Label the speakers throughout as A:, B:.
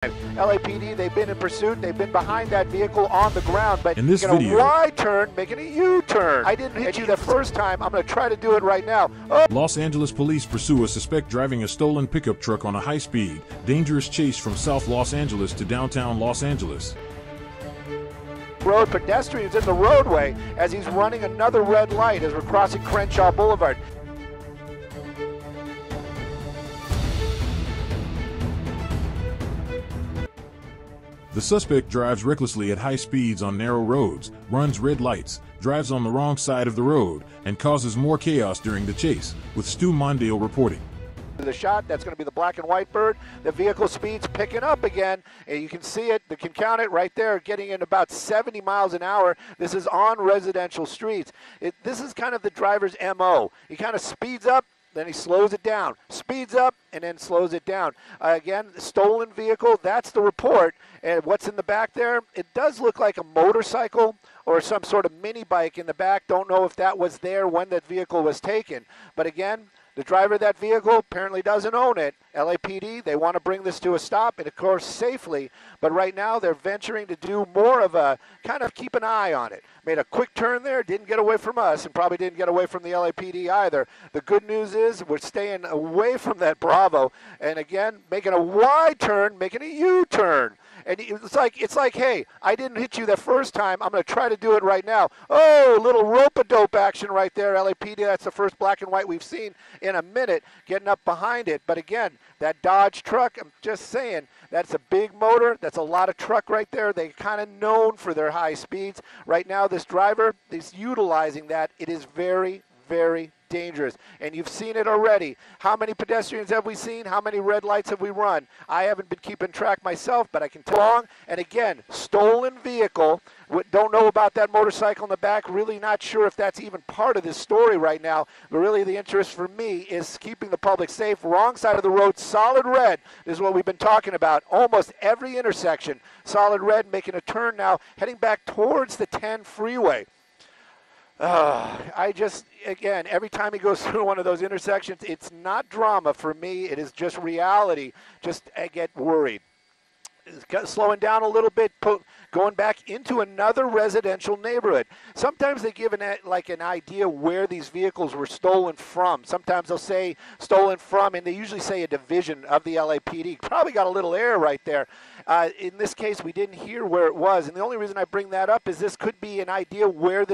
A: LAPD, they've been in pursuit. They've been behind that vehicle on the ground, but
B: in this
A: making
B: video,
A: a Y turn, making a U-turn. I didn't hit you the first time. I'm going to try to do it right now. Oh.
B: Los Angeles police pursue a suspect driving a stolen pickup truck on a high-speed, dangerous chase from South Los Angeles to downtown Los Angeles.
A: Road pedestrians in the roadway as he's running another red light as we're crossing Crenshaw Boulevard.
B: The suspect drives recklessly at high speeds on narrow roads, runs red lights, drives on the wrong side of the road, and causes more chaos during the chase, with Stu Mondale reporting.
A: The shot, that's going to be the black and white bird. The vehicle speed's picking up again, and you can see it, you can count it right there, getting in about 70 miles an hour. This is on residential streets. This is kind of the driver's MO. He kind of speeds up, then he slows it down, speeds up, and then slows it down. Again, stolen vehicle, that's the report. And what's in the back there? It does look like a motorcycle or some sort of mini bike in the back. Don't know if that was there when that vehicle was taken. But again, the driver of that vehicle apparently doesn't own it. LAPD, they want to bring this to a stop, and of course safely, but right now they're venturing to do more of a kind of keep an eye on it. Made a quick turn there, didn't get away from us, and probably didn't get away from the LAPD either. The good news is we're staying away from that Bravo, and again, making a Y turn, making a U-turn. And it's like, hey, I didn't hit you the first time. I'm going to try to do it right now. Oh, little rope-a-dope action right there, LAPD. That's the first black and white we've seen in a minute, getting up behind it. But again, that Dodge truck, I'm just saying, that's a big motor. That's a lot of truck right there. They're kind of known for their high speeds. Right now, this driver is utilizing that. It is very, very dangerous, and you've seen it already. How many pedestrians have we seen? How many red lights have we run? I haven't been keeping track myself, but I can tell along. And again, stolen vehicle. Don't know about that motorcycle in the back. Really not sure if that's even part of this story right now. But really the interest for me is keeping the public safe. Wrong side of the road, solid red is what we've been talking about. Almost every intersection, solid red, making a turn now, heading back towards the 10 freeway. Again, every time he goes through one of those intersections, it's not drama for me. It is just reality. I get worried. Slowing down a little bit, going back into another residential neighborhood. Sometimes they give an idea where these vehicles were stolen from. Sometimes they'll say stolen from, and they usually say a division of the LAPD. Probably got a little error right there. In this case, we didn't hear where it was, and the only reason I bring that up is this could be an idea where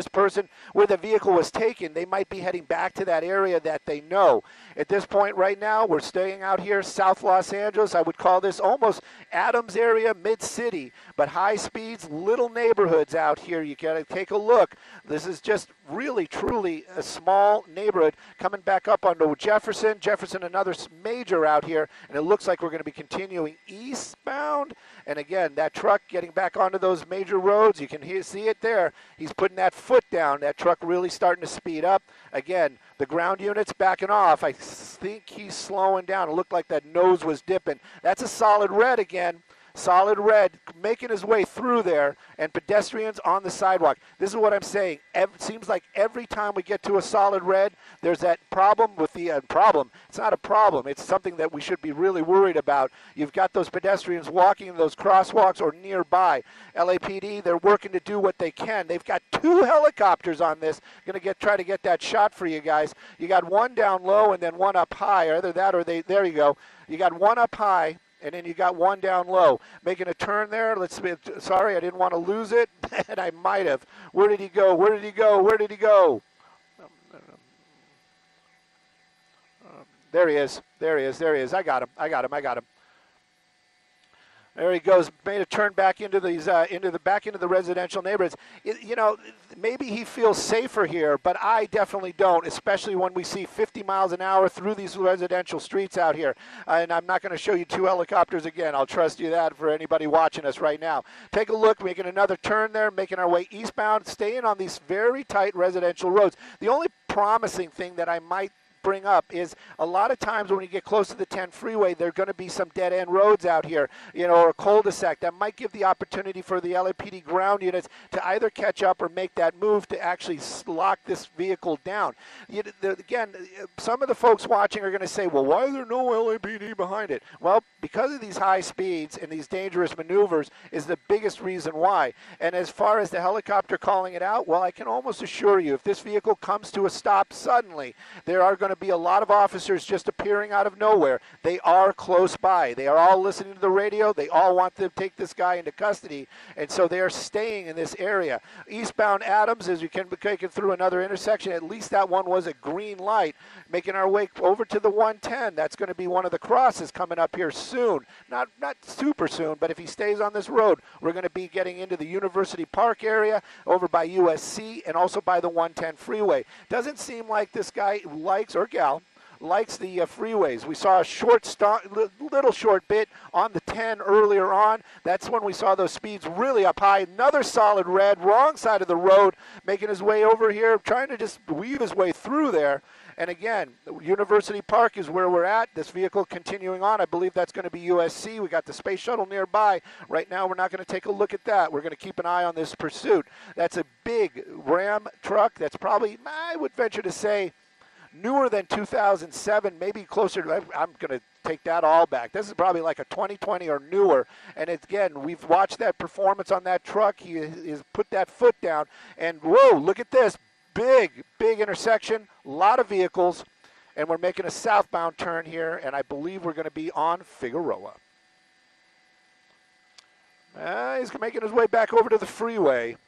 A: where the vehicle was taken. They might be heading back to that area that they know. At this point right now, we're staying out here, South Los Angeles. I would call this almost Adams area, mid-city, but high speeds, little neighborhoods out here. You got to take a look. This is just really, truly a small neighborhood coming back up onto Jefferson. Jefferson, another major out here, and it looks like we're going to be continuing eastbound. And again, that truck getting back onto those major roads, you can see it there. He's putting that foot down. That truck really starting to speed up. Again, the ground unit's backing off. I think he's slowing down. It looked like that nose was dipping. That's a solid red again. Solid red, making his way through there, and pedestrians on the sidewalk. This is what I'm saying. It seems like every time we get to a solid red, there's that problem with the problem. It's not a problem. It's something that we should be really worried about. You've got those pedestrians walking in those crosswalks or nearby. LAPD, they're working to do what they can. They've got 2 helicopters on this. Going to try to get that shot for you guys. You got one down low and then one up high. Either that or there you go. You got one up high, and then you got one down low. Making a turn there. Sorry, I didn't want to lose it, and I might have. Where did he go? Where did he go? Where did he go? There he is. There he is. There he is. I got him. I got him. I got him. There he goes. Made a turn back into these, into the residential neighborhoods. Maybe he feels safer here, but I definitely don't. Especially when we see 50 miles an hour through these residential streets out here. And I'm not going to show you 2 helicopters again. I'll trust you that for anybody watching us right now. Take a look. Making another turn there. Making our way eastbound. Staying on these very tight residential roads. The only promising thing that I might bring up is a lot of times when you get close to the 10 freeway, there are going to be some dead-end roads out here, you know, or a cul-de-sac that might give the opportunity for the LAPD ground units to either catch up or make that move to actually lock this vehicle down. Again, some of the folks watching are going to say, well, why is there no LAPD behind it? Well, because of these high speeds and these dangerous maneuvers is the biggest reason why. And as far as the helicopter calling it out, well, I can almost assure you, if this vehicle comes to a stop suddenly, there are going to be a lot of officers just appearing out of nowhere. They are close by. They are all listening to the radio. They all want to take this guy into custody, and so they are staying in this area. Eastbound Adams, as we can be taken through another intersection, at least that one was a green light, making our way over to the 110. That's going to be one of the crosses coming up here soon. Not super soon, but if he stays on this road, we're going to be getting into the University Park area, over by USC, and also by the 110 freeway. Doesn't seem like this guy likes, or gal, likes the freeways. We saw a little short bit on the 10 earlier on. That's when we saw those speeds really up high. Another solid red, wrong side of the road, making his way over here, trying to just weave his way through there. And again, University Park is where we're at. This vehicle continuing on. I believe that's going to be USC. We got the space shuttle nearby. Right now, we're not going to take a look at that. We're going to keep an eye on this pursuit. That's a big Ram truck. That's probably, I would venture to say, newer than 2007, maybe closer to, I'm going to take that all back. This is probably like a 2020 or newer. And again, we've watched that performance on that truck. He has put that foot down. And whoa, look at this. Big intersection, a lot of vehicles, and we're making a southbound turn here, and I believe we're going to be on Figueroa. He's making his way back over to the freeway.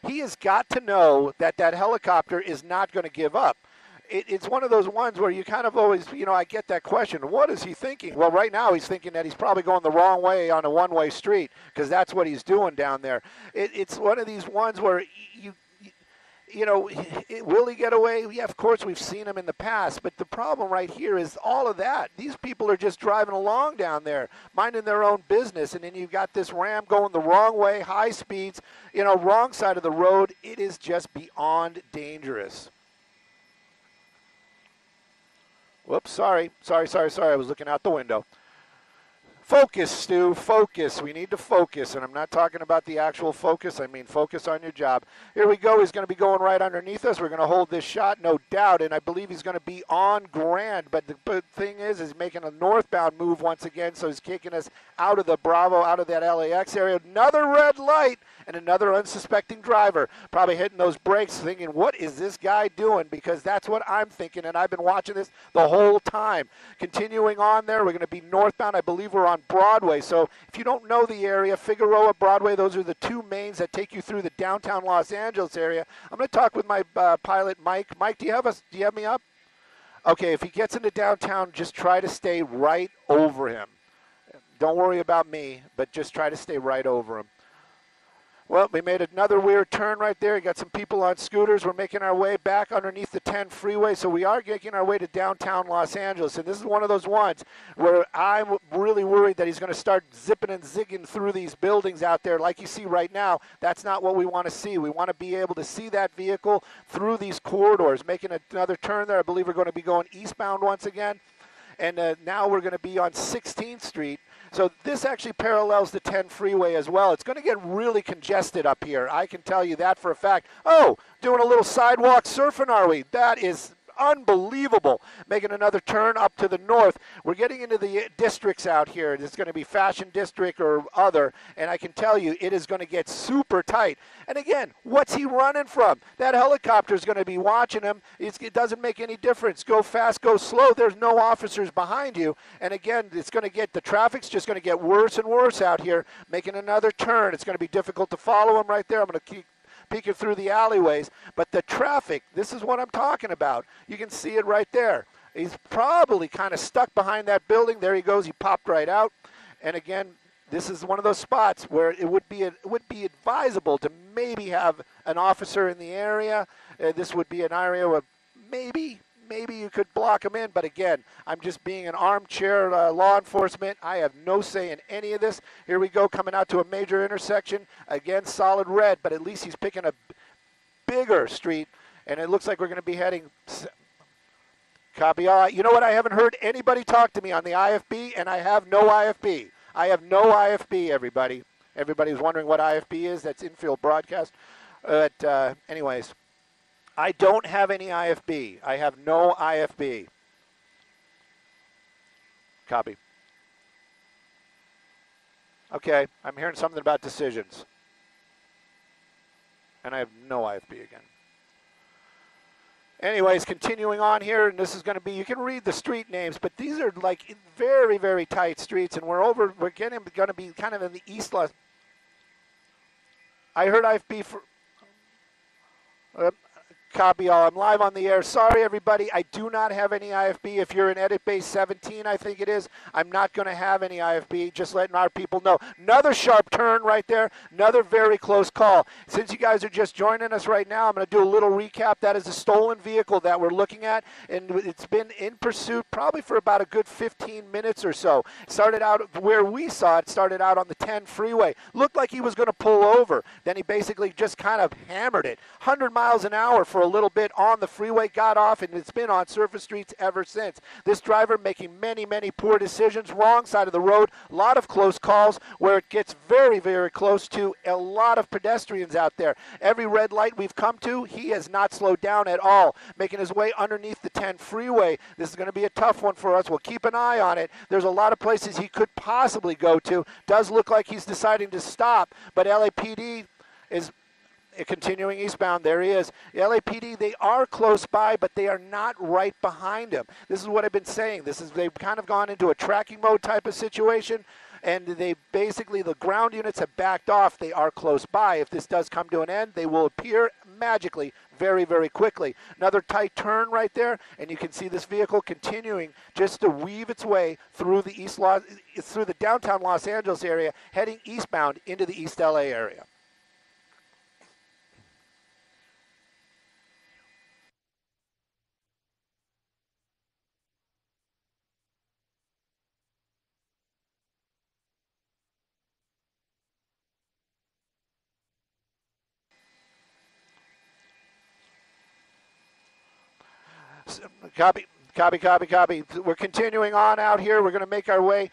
A: He has got to know that that helicopter is not going to give up. It's one of those ones where you kind of always, you know, I get that question. What is he thinking? Well, right now he's thinking that he's probably going the wrong way on a one-way street because that's what he's doing down there. It's one of these ones where you know, will he get away? Yeah, of course we've seen him in the past, but the problem right here is all of that. These people are just driving along down there, minding their own business, and then you've got this Ram going the wrong way, high speeds, you know, wrong side of the road. It is just beyond dangerous. Whoops, sorry. I was looking out the window. Focus, Stu, focus. We need to focus, and I'm not talking about the actual focus. I mean focus on your job. Here we go. He's going to be going right underneath us. We're going to hold this shot, no doubt, and I believe he's going to be on Grand. But the thing is he's making a northbound move once again, so he's kicking us out of the Bravo, out of that LAX area. Another red light and another unsuspecting driver probably hitting those brakes thinking, what is this guy doing? Because that's what I'm thinking, and I've been watching this the whole time. Continuing on there, we're going to be northbound. I believe we're on Broadway. So if you don't know the area, Figueroa, Broadway, those are the two mains that take you through the downtown Los Angeles area. I'm going to talk with my pilot, Mike. Mike, do you have me up? Okay, if he gets into downtown, just try to stay right over him. Don't worry about me, but just try to stay right over him. Well, we made another weird turn right there. You got some people on scooters. We're making our way back underneath the 10 freeway, so we are making our way to downtown Los Angeles. And this is one of those ones where I'm really worried that he's going to start zipping and zigging through these buildings out there like you see right now. That's not what we want to see. We want to be able to see that vehicle through these corridors. Making another turn there. I believe we're going to be going eastbound once again. And now we're going to be on 16th Street. So this actually parallels the 10 freeway as well. It's going to get really congested up here. I can tell you that for a fact. Oh, doing a little sidewalk surfing, are we? That is unbelievable. Making another turn up to the north. We're getting into the districts out here. It's going to be Fashion District or other, and I can tell you it is going to get super tight. And again, what's he running from? That helicopter is going to be watching him. It doesn't make any difference. Go fast, go slow. There's no officers behind you. And again, it's going to get, the traffic's just going to get worse and worse out here. Making another turn. It's going to be difficult to follow him right there. I'm going to keep peeking through the alleyways, but the traffic, this is what I'm talking about. You can see it right there. He's probably kind of stuck behind that building. There he goes. He popped right out. And again, this is one of those spots where it would be advisable to maybe have an officer in the area. This would be an area where maybe maybe you could block him in. But again, I'm just being an armchair law enforcement. I have no say in any of this. Here we go, coming out to a major intersection. Again, solid red, but at least he's picking a bigger street, and it looks like we're going to be heading. Copy. You know what? I haven't heard anybody talk to me on the IFB, and I have no IFB. I have no IFB, everybody. Everybody's wondering what IFB is. That's infield broadcast. But anyways, I don't have any IFB. I have no IFB. Copy. Okay, I'm hearing something about decisions. And I have no IFB again. Anyways, continuing on here, and this is going to be, you can read the street names, but these are like very, very tight streets, and we're getting going to be kind of in the east. I heard IFB for, copy all. I'm live on the air. Sorry, everybody. I do not have any IFB. If you're in edit base 17, I think it is, I'm not going to have any IFB. Just letting our people know. Another sharp turn right there. Another very close call. Since you guys are just joining us right now, I'm going to do a little recap. That is a stolen vehicle that we're looking at, and it's been in pursuit probably for about a good 15 minutes or so. Started out where we saw it, started out on the 10 freeway. Looked like he was going to pull over. Then he basically just kind of hammered it. 100 miles an hour for a little bit on the freeway, got off, and it's been on surface streets ever since. This driver making many, many poor decisions, wrong side of the road, a lot of close calls where it gets very, very close to a lot of pedestrians out there. Every red light we've come to, he has not slowed down at all, making his way underneath the 10 freeway. This is going to be a tough one for us. We'll keep an eye on it. There's a lot of places he could possibly go to. Does look like he's deciding to stop, but LAPD is continuing eastbound. There he is. The LAPD, they are close by, but they are not right behind him. This is what I've been saying. They've kind of gone into a tracking mode type of situation, and they basically, the ground units have backed off. They are close by. If this does come to an end, they will appear magically very, very quickly. Another tight turn right there, and you can see this vehicle continuing just to weave its way through the downtown Los Angeles area, heading eastbound into the East LA area. Copy, copy, copy, copy. We're continuing on out here. We're going to make our way.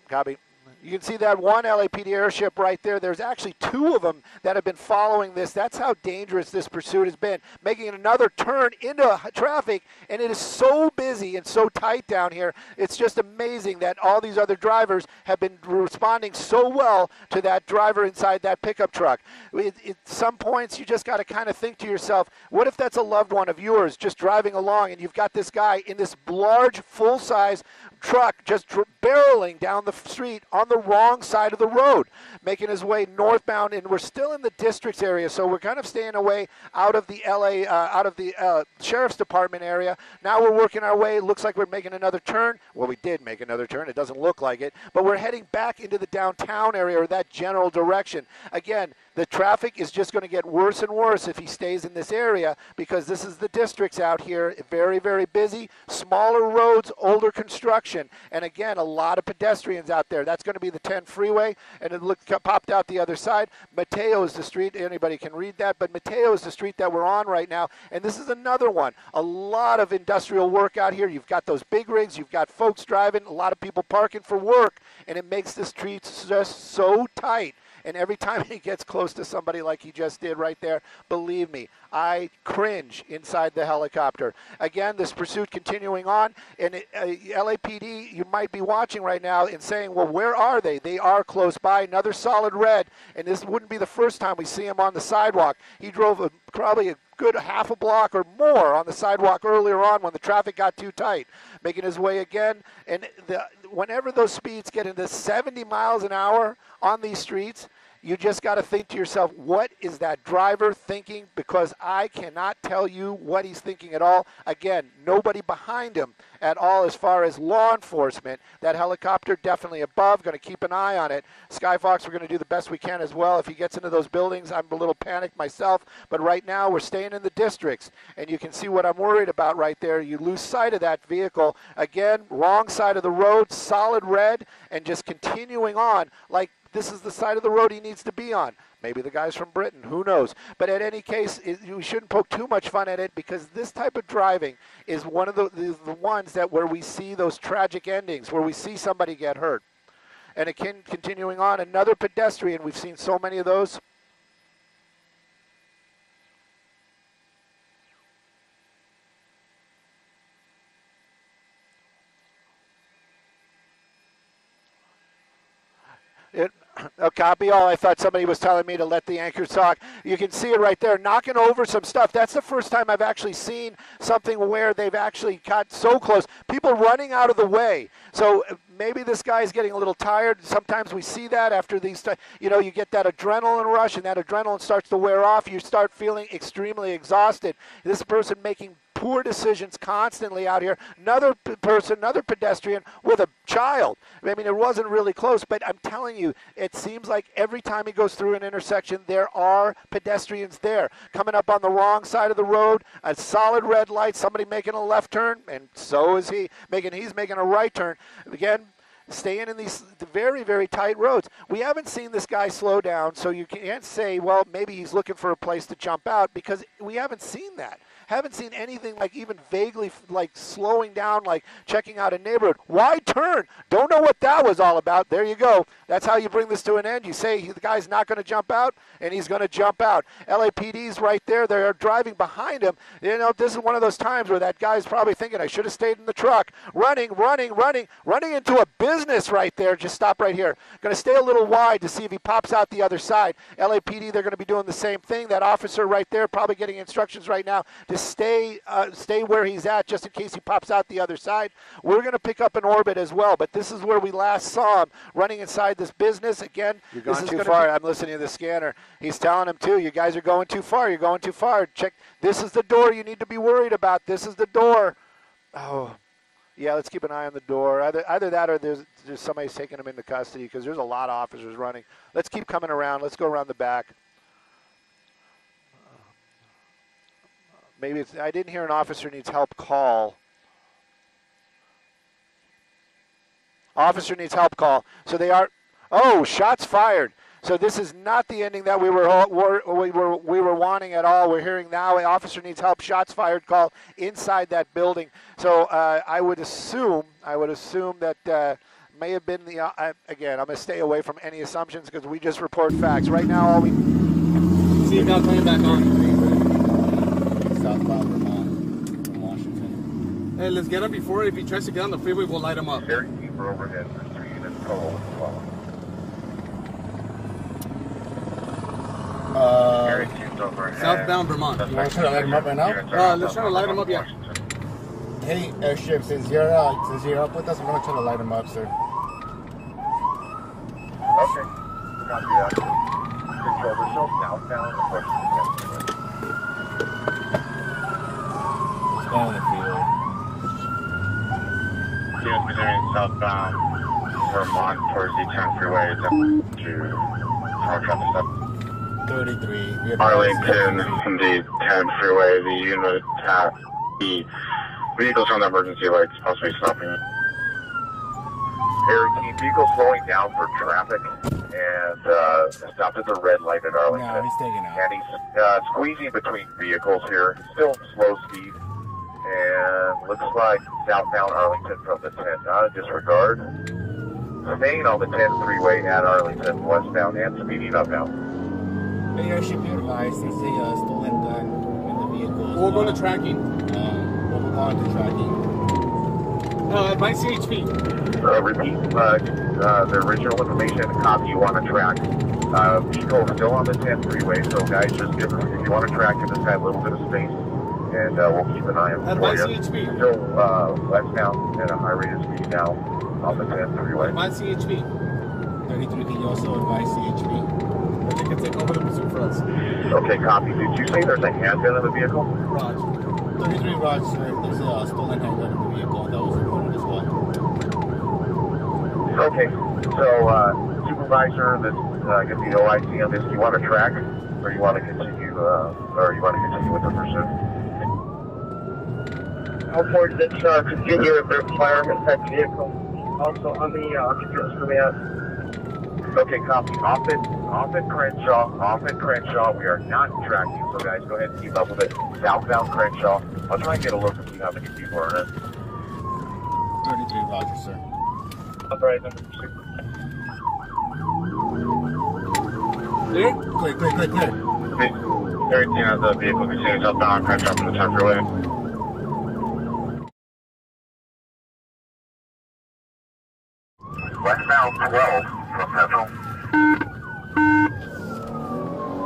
A: Copy. You can see that one LAPD airship right there. There's actually two of them that have been following this. That's how dangerous this pursuit has been. Making another turn into traffic, and it is so busy and so tight down here. It's just amazing that all these other drivers have been responding so well to that driver inside that pickup truck. At some points, you just got to kind of think to yourself, what if that's a loved one of yours just driving along, and you've got this guy in this large, full-size truck just barreling down the street on the wrong side of the road, making his way northbound, and we're still in the districts area, so we're kind of staying away out of the Sheriff's Department area. Now we're working our way. Looks like we're making another turn. Well, we did make another turn. It doesn't look like it, but we're heading back into the downtown area, or that general direction. Again, the traffic is just going to get worse and worse if he stays in this area, because this is the districts out here. Very, very busy. Smaller roads, older construction, and again, a lot of pedestrians out there. That's going to be the 10 freeway, and it popped out the other side. Mateo is the street. Anybody can read that, but Mateo is the street that we're on right now, and this is another one. A lot of industrial work out here. You've got those big rigs. You've got folks driving, a lot of people parking for work, and it makes the streets just so tight. And every time he gets close to somebody like he just did right there, believe me, I cringe inside the helicopter. Again, this pursuit continuing on, and LAPD, you might be watching right now and saying, well, where are they? They are close by. Another solid red, and this wouldn't be the first time we see him on the sidewalk. He drove probably a good half a block or more on the sidewalk earlier on when the traffic got too tight, making his way again. And whenever those speeds get into 70 miles an hour on these streets, you just got to think to yourself, what is that driver thinking? Because I cannot tell you what he's thinking at all. Again, nobody behind him at all as far as law enforcement. That helicopter definitely above, going to keep an eye on it. Skyfox, we're going to do the best we can as well. If he gets into those buildings, I'm a little panicked myself, but right now we're staying in the districts, and you can see what I'm worried about right there. You lose sight of that vehicle. Again, wrong side of the road, solid red, and just continuing on like this is the side of the road he needs to be on. Maybe the guy's from Britain, who knows? But in any case, we shouldn't poke too much fun at it, because this type of driving is one of the ones that where we see those tragic endings, where we see somebody get hurt. And again, continuing on, another pedestrian, we've seen so many of those. A copy all. I thought somebody was telling me to let the anchors talk. You can see it right there, knocking over some stuff. That's the first time I've actually seen something where they've actually got so close. People running out of the way. So maybe this guy's getting a little tired. Sometimes we see that after these, you know, you get that adrenaline rush, and that adrenaline starts to wear off. You start feeling extremely exhausted. This person making poor decisions constantly out here. Another person, another pedestrian with a child. I mean, it wasn't really close, but I'm telling you, it seems like every time he goes through an intersection, there are pedestrians there. Coming up on the wrong side of the road, a solid red light, somebody making a left turn, and so is he. He's making a right turn. Again, staying in these very, very tight roads. We haven't seen this guy slow down, so you can't say, well, maybe he's looking for a place to jump out, because we haven't seen that. Haven't seen anything like even vaguely like slowing down, like checking out a neighborhood. Why turn? Don't know what that was all about. There you go. That's how you bring this to an end. You say the guy's not going to jump out, and he's going to jump out. LAPD's right there. They're driving behind him. You know, this is one of those times where that guy's probably thinking, I should have stayed in the truck. Running into a business right there. Just stop right here. Going to stay a little wide to see if he pops out the other side. LAPD, they're going to be doing the same thing. That officer right there probably getting instructions right now to stay where he's at, just in case he pops out the other side. We're going to pick up an orbit as well, but this is where we last saw him running inside this business. Again,
C: you're going
A: this
C: too
A: is
C: far.
A: I'm listening to the scanner. He's telling him too, you guys are going too far. You're going too far. Check. This is the door you need to be worried about. This is the door. Oh, yeah, let's keep an eye on the door. Either that or there's somebody's taking him into custody, because there's a lot of officers running. Let's keep coming around. Let's go around the back. Maybe I didn't hear an officer needs help call. Officer needs help call. So they are, oh, shots fired. So this is not the ending that we were wanting at all. We're hearing now, officer needs help, shots fired call inside that building. So I would assume that may have been the, again, I'm going to stay away from any assumptions, because we just report facts. Right now, all we...
D: See you now coming back on.
C: Southbound Vermont from Washington.
D: Hey, let's get him before, if he tries to get on the freeway, we'll light him up.
E: Very deep for overhead for 3 units total as well. Very deep overhead.
D: Southbound Vermont.
C: You want to try to light him up right now?
D: Let's try to light him up, yeah.
C: Hey, airship, since you're up with us, I'm going to try to light him up, sir.
E: Okay. Copy that. Control yourself southbound approach to the next unit.
C: Down the field.
E: Units continuing southbound Vermont towards the 10 freeway to power traffic stop.
C: 33.
E: Arlington, the 10 freeway. The unit have the vehicles on the emergency lights, possibly stopping. Air vehicle slowing down for traffic, and stopped at the red light at Arlington.
C: No, he's taking out.
E: And he's squeezing between vehicles here, still slow speed, and looks like southbound Arlington from the 10. Not a disregard. Staying on the 10 freeway at Arlington, westbound and speeding upbound.
C: Hey, airship, you're advised, since the stolen gun in the vehicle.
D: We'll go to tracking.
C: We'll move on to tracking.
D: Advise CHP.
E: Repeat the original information and copy you want to track. Vehicle still on the 10 freeway, so guys, just if you want to track, give this guy a little bit of space, and we'll keep an eye on for
D: Advise
E: you.
D: CHP.
E: Still westbound at a high rate of speed now on the 10 freeway.
D: Advise CHP.
C: 33, can you also advise CHP?
D: Then they can take over the pursuit for us.
E: Okay, copy. Did you say there's a handgun in the vehicle?
D: Raj.
C: 33 Raj, sir. There's a stolen handgun in the vehicle. That was reported as well.
E: Okay, so supervisor, this I guess the OIC on this. Do you want to track, or you want to continue, with the pursuit?
F: I'll forward this continue with their firearm type vehicle. Also on the occupants for me out.
E: Okay, copy. Off at Crenshaw. We are not tracking, so guys, go ahead and keep up with it. Southbound Crenshaw. I'll try and get a look and see how many people are in it.
C: 33 Roger, sir.
F: Authorized under pursuit.
D: Clear?
C: Clear.
E: 13 has the vehicle continuing southbound Crenshaw from the 10 freeway. Westbound 12 from Central.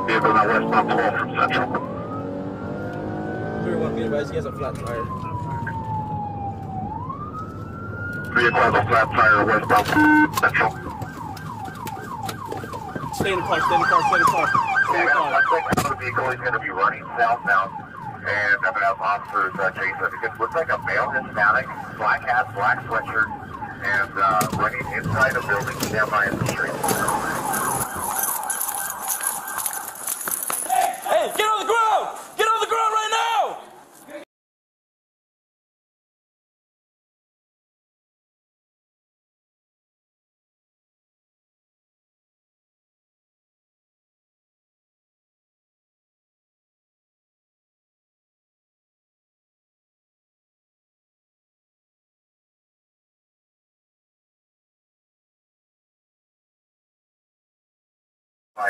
E: Vehicle now westbound 12 from Central.
D: 3-1, be advised, he has a flat tire.
E: Vehicle has a flat tire westbound Central.
D: Stay in the car, stay in the car, stay in the car. Stay in the car.
E: Looks like the vehicle is going to be running southbound, and I'm going to have officers chase it. It looks like a male Hispanic, black hat, black sweatshirt, and running inside a building, stand by in the street.
G: Hey, get on the ground! Get on the ground right now!
E: By